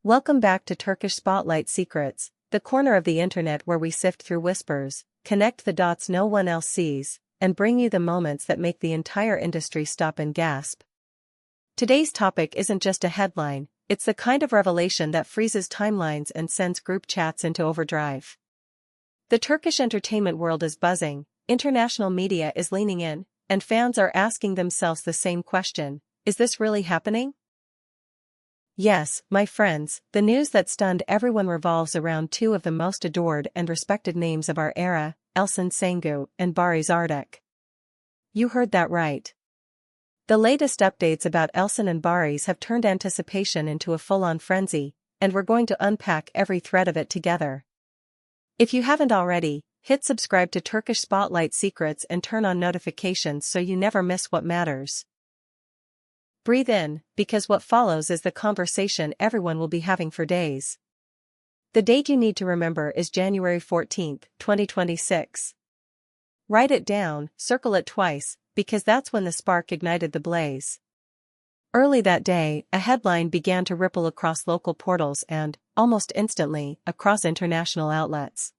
Welcome back to Turkish Spotlight Secrets, the corner of the internet where we sift through whispers, connect the dots no one else sees, and bring you the moments that make the entire industry stop and gasp. Today's topic isn't just a headline, it's the kind of revelation that freezes timelines and sends group chats into overdrive. The Turkish entertainment world is buzzing, international media is leaning in, and fans are asking themselves the same question: is this really happening? Yes, my friends, the news that stunned everyone revolves around two of the most adored and respected names of our era, Elçin Sangu and Barış Arduç. You heard that right. The latest updates about Elçin and Barış have turned anticipation into a full-on frenzy, and we're going to unpack every thread of it together. If you haven't already, hit subscribe to Turkish Spotlight Secrets and turn on notifications so you never miss what matters. Breathe in, because what follows is the conversation everyone will be having for days. The date you need to remember is January 14, 2026. Write it down, circle it twice, because that's when the spark ignited the blaze. Early that day, a headline began to ripple across local portals and, almost instantly, across international outlets.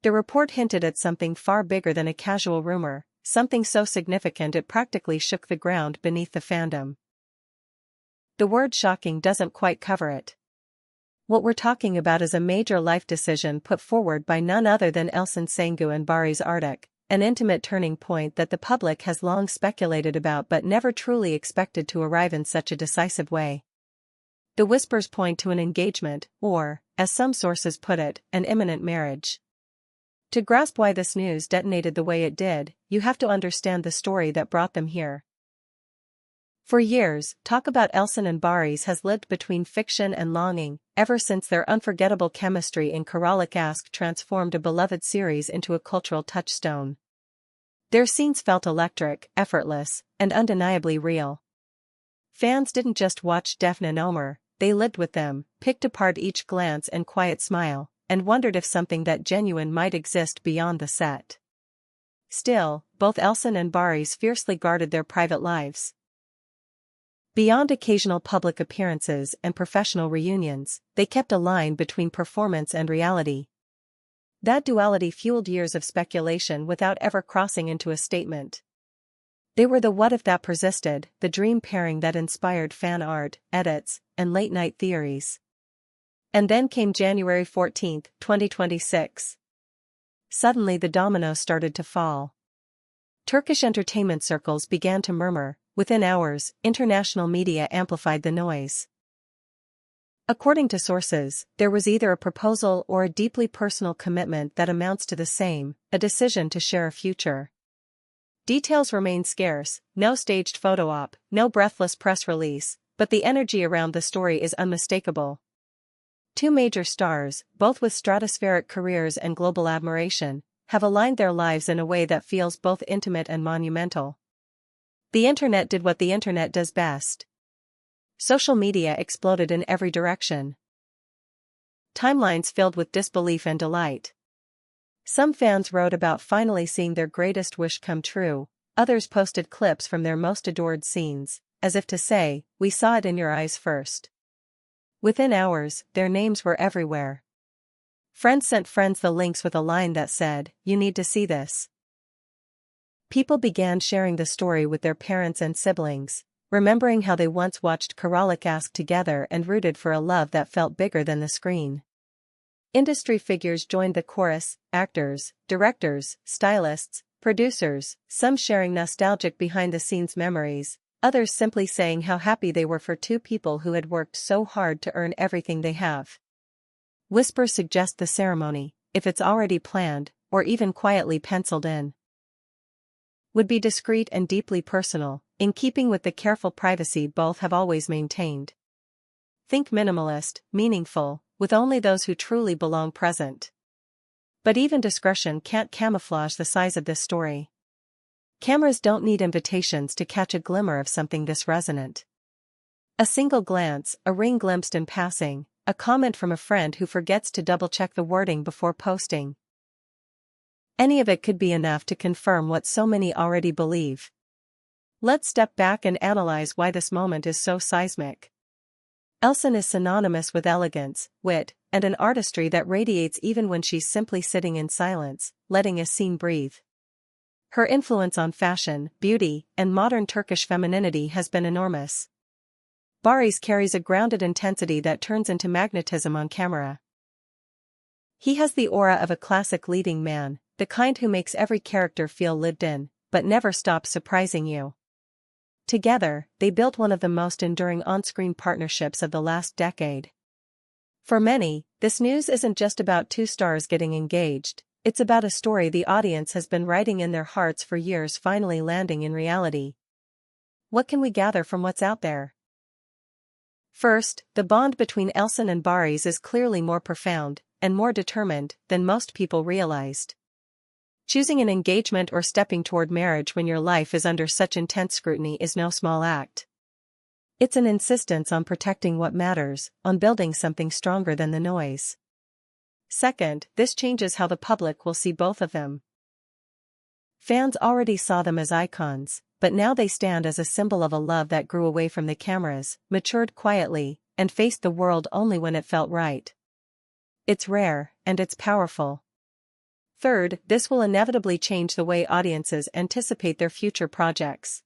The report hinted at something far bigger than a casual rumor, something so significant it practically shook the ground beneath the fandom. The word shocking doesn't quite cover it. What we're talking about is a major life decision put forward by none other than Elçin Sangu and Barış Arduç, an intimate turning point that the public has long speculated about but never truly expected to arrive in such a decisive way. The whispers point to an engagement, or, as some sources put it, an imminent marriage. To grasp why this news detonated the way it did, you have to understand the story that brought them here. For years, talk about Elçin and Barış has lived between fiction and longing, ever since their unforgettable chemistry in Karalık Aşk transformed a beloved series into a cultural touchstone. Their scenes felt electric, effortless, and undeniably real. Fans didn't just watch Defne and Ömer, they lived with them, picked apart each glance and quiet smile, and wondered if something that genuine might exist beyond the set. Still, both Elçin and Barış fiercely guarded their private lives. Beyond occasional public appearances and professional reunions, they kept a line between performance and reality. That duality fueled years of speculation without ever crossing into a statement. They were the what if that persisted, the dream pairing that inspired fan art, edits, and late-night theories. And then came January 14, 2026. Suddenly the dominoes started to fall. Turkish entertainment circles began to murmur. Within hours, international media amplified the noise. According to sources, there was either a proposal or a deeply personal commitment that amounts to the same, a decision to share a future. Details remain scarce, no staged photo op, no breathless press release, but the energy around the story is unmistakable. Two major stars, both with stratospheric careers and global admiration, have aligned their lives in a way that feels both intimate and monumental. The internet did what the internet does best. Social media exploded in every direction. Timelines filled with disbelief and delight. Some fans wrote about finally seeing their greatest wish come true, others posted clips from their most adored scenes, as if to say, "We saw it in your eyes first." Within hours, their names were everywhere. Friends sent friends the links with a line that said, "You need to see this." People began sharing the story with their parents and siblings, remembering how they once watched Karalık Aşk together and rooted for a love that felt bigger than the screen. Industry figures joined the chorus, actors, directors, stylists, producers, some sharing nostalgic behind-the-scenes memories, others simply saying how happy they were for two people who had worked so hard to earn everything they have. Whispers suggest the ceremony, if it's already planned, or even quietly penciled in, would be discreet and deeply personal, in keeping with the careful privacy both have always maintained. Think minimalist, meaningful, with only those who truly belong present. But even discretion can't camouflage the size of this story. Cameras don't need invitations to catch a glimmer of something this resonant. A single glance, a ring glimpsed in passing, a comment from a friend who forgets to double-check the wording before posting. Any of it could be enough to confirm what so many already believe. Let's step back and analyze why this moment is so seismic. Elçin is synonymous with elegance, wit, and an artistry that radiates even when she's simply sitting in silence, letting a scene breathe. Her influence on fashion, beauty, and modern Turkish femininity has been enormous. Barış carries a grounded intensity that turns into magnetism on camera. He has the aura of a classic leading man, the kind who makes every character feel lived in, but never stops surprising you. Together, they built one of the most enduring on-screen partnerships of the last decade. For many, this news isn't just about two stars getting engaged, it's about a story the audience has been writing in their hearts for years finally landing in reality. What can we gather from what's out there? First, the bond between Elçin and Barış is clearly more profound and more determined than most people realized. Choosing an engagement or stepping toward marriage when your life is under such intense scrutiny is no small act. It's an insistence on protecting what matters, on building something stronger than the noise. Second, this changes how the public will see both of them. Fans already saw them as icons, but now they stand as a symbol of a love that grew away from the cameras, matured quietly, and faced the world only when it felt right. It's rare, and it's powerful. Third, this will inevitably change the way audiences anticipate their future projects.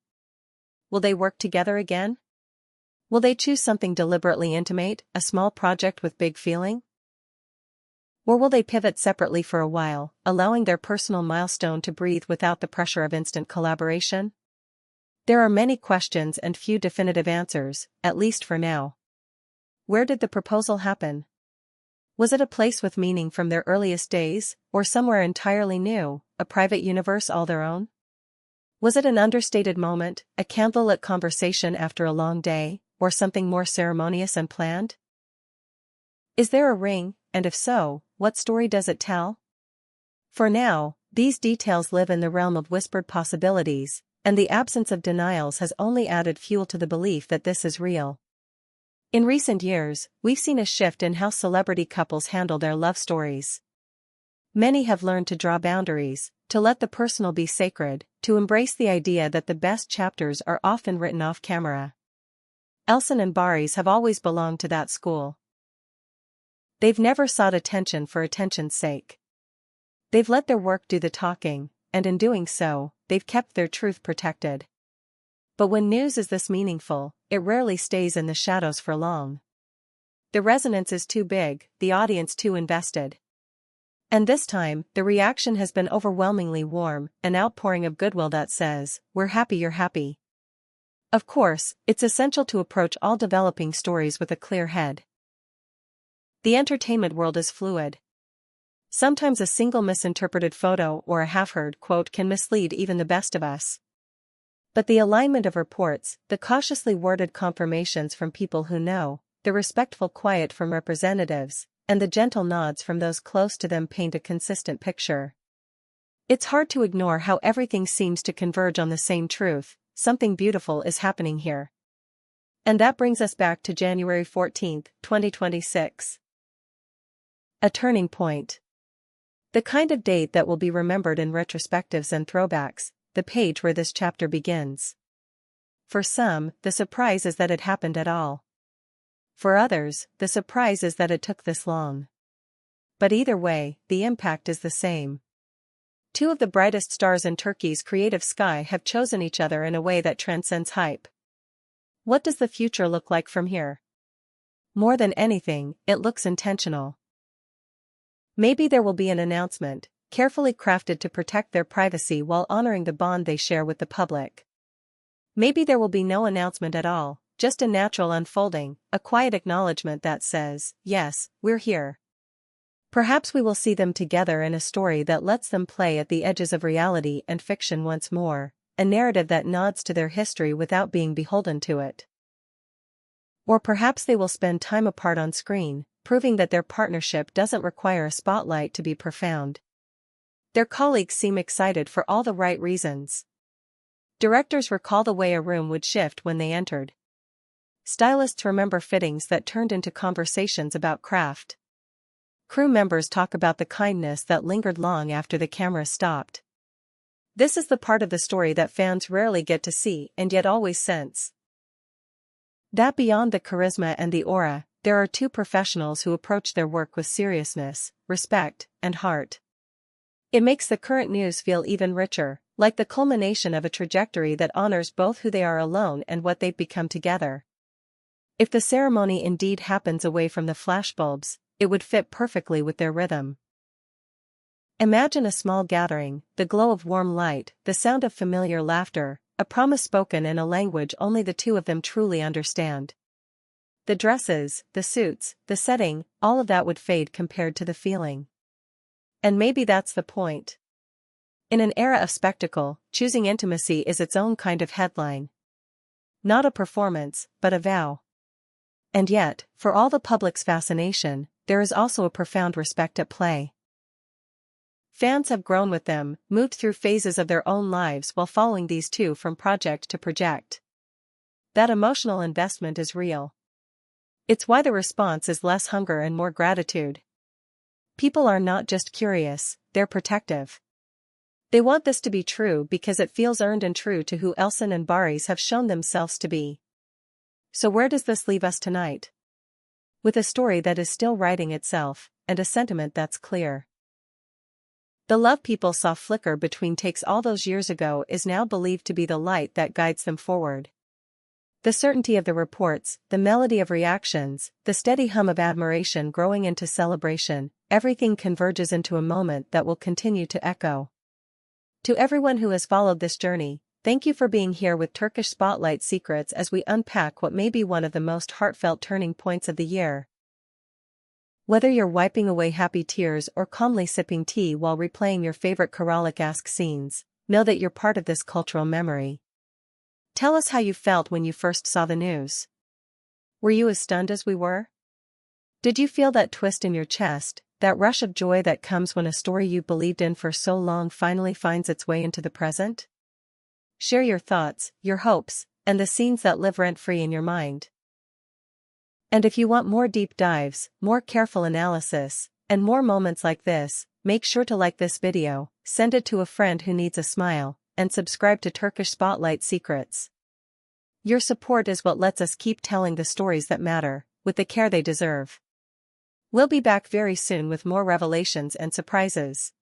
Will they work together again? Will they choose something deliberately intimate, a small project with big feeling? Or will they pivot separately for a while, allowing their personal milestone to breathe without the pressure of instant collaboration? There are many questions and few definitive answers, at least for now. Where did the proposal happen? Was it a place with meaning from their earliest days, or somewhere entirely new, a private universe all their own? Was it an understated moment, a candlelit conversation after a long day, or something more ceremonious and planned? Is there a ring, and if so, what story does it tell? For now, these details live in the realm of whispered possibilities, and the absence of denials has only added fuel to the belief that this is real. In recent years, we've seen a shift in how celebrity couples handle their love stories. Many have learned to draw boundaries, to let the personal be sacred, to embrace the idea that the best chapters are often written off camera. Elçin and Barış have always belonged to that school. They've never sought attention for attention's sake. They've let their work do the talking, and in doing so, they've kept their truth protected. But when news is this meaningful, it rarely stays in the shadows for long. The resonance is too big, the audience too invested. And this time, the reaction has been overwhelmingly warm, an outpouring of goodwill that says, "We're happy you're happy." Of course, it's essential to approach all developing stories with a clear head. The entertainment world is fluid. Sometimes a single misinterpreted photo or a half-heard quote can mislead even the best of us. But the alignment of reports, the cautiously worded confirmations from people who know, the respectful quiet from representatives, and the gentle nods from those close to them paint a consistent picture. It's hard to ignore how everything seems to converge on the same truth: something beautiful is happening here. And that brings us back to January 14, 2026. A turning point. The kind of date that will be remembered in retrospectives and throwbacks, the page where this chapter begins. For some, the surprise is that it happened at all. For others, the surprise is that it took this long. But either way, the impact is the same. Two of the brightest stars in Turkey's creative sky have chosen each other in a way that transcends hype. What does the future look like from here? More than anything, it looks intentional. Maybe there will be an announcement, carefully crafted to protect their privacy while honoring the bond they share with the public. Maybe there will be no announcement at all, just a natural unfolding, a quiet acknowledgement that says, "Yes, we're here." Perhaps we will see them together in a story that lets them play at the edges of reality and fiction once more, a narrative that nods to their history without being beholden to it. Or perhaps they will spend time apart on screen, proving that their partnership doesn't require a spotlight to be profound. Their colleagues seem excited for all the right reasons. Directors recall the way a room would shift when they entered. Stylists remember fittings that turned into conversations about craft. Crew members talk about the kindness that lingered long after the camera stopped. This is the part of the story that fans rarely get to see and yet always sense. That beyond the charisma and the aura, there are two professionals who approach their work with seriousness, respect, and heart. It makes the current news feel even richer, like the culmination of a trajectory that honors both who they are alone and what they've become together. If the ceremony indeed happens away from the flashbulbs, it would fit perfectly with their rhythm. Imagine a small gathering, the glow of warm light, the sound of familiar laughter, a promise spoken in a language only the two of them truly understand. The dresses, the suits, the setting, all of that would fade compared to the feeling. And maybe that's the point. In an era of spectacle, choosing intimacy is its own kind of headline. Not a performance, but a vow. And yet, for all the public's fascination, there is also a profound respect at play. Fans have grown with them, moved through phases of their own lives while following these two from project to project. That emotional investment is real. It's why the response is less hunger and more gratitude. People are not just curious, they're protective. They want this to be true because it feels earned and true to who Elçin and Barış have shown themselves to be. So where does this leave us tonight? With a story that is still writing itself, and a sentiment that's clear. The love people saw flicker between takes all those years ago is now believed to be the light that guides them forward. The certainty of the reports, the melody of reactions, the steady hum of admiration growing into celebration, everything converges into a moment that will continue to echo. To everyone who has followed this journey, thank you for being here with Turkish Spotlight Secrets as we unpack what may be one of the most heartfelt turning points of the year. Whether you're wiping away happy tears or calmly sipping tea while replaying your favorite Karalık-esque scenes, know that you're part of this cultural memory. Tell us how you felt when you first saw the news. Were you as stunned as we were? Did you feel that twist in your chest, that rush of joy that comes when a story you believed in for so long finally finds its way into the present? Share your thoughts, your hopes, and the scenes that live rent-free in your mind. And if you want more deep dives, more careful analysis, and more moments like this, make sure to like this video, send it to a friend who needs a smile, and subscribe to Turkish Spotlight Secrets. Your support is what lets us keep telling the stories that matter, with the care they deserve. We'll be back very soon with more revelations and surprises.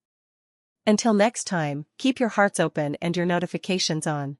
Until next time, keep your hearts open and your notifications on.